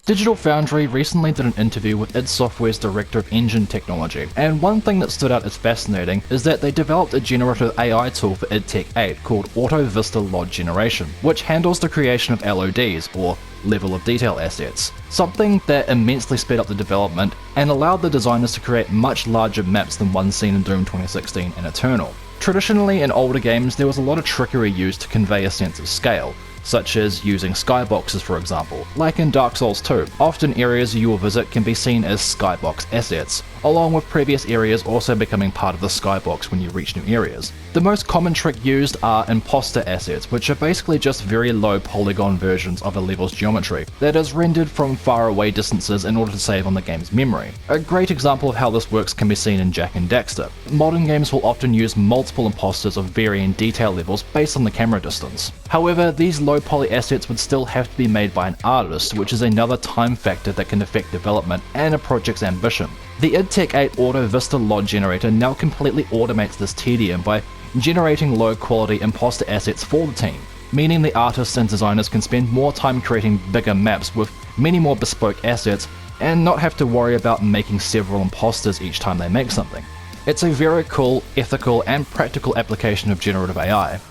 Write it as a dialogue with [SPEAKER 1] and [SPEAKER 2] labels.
[SPEAKER 1] Digital Foundry recently did an interview with id Software's Director of Engine Technology, and one thing that stood out as fascinating is that they developed a generative AI tool for id Tech 8 called Auto Vista LOD Generation, which handles the creation of LODs, or level of detail assets, something that immensely sped up the development and allowed the designers to create much larger maps than one seen in Doom 2016 and Eternal. Traditionally, in older games, there was a lot of trickery used to convey a sense of scale, such as using skyboxes for example, like in Dark Souls 2. Often areas you will visit can be seen as skybox assets, along with previous areas also becoming part of the skybox when you reach new areas. The most common trick used are imposter assets, which are basically just very low polygon versions of a level's geometry that is rendered from far away distances in order to save on the game's memory. A great example of how this works can be seen in Jak and Daxter. Modern games will often use multiple imposters of varying detail levels based on the camera distance. However, these low poly assets would still have to be made by an artist, which is another time factor that can affect development and a project's ambition. The id Tech 8 Auto Vista LOD generator now completely automates this tedium by generating low quality imposter assets for the team, meaning the artists and designers can spend more time creating bigger maps with many more bespoke assets and not have to worry about making several imposters each time they make something. It's a very cool, ethical and practical application of generative AI.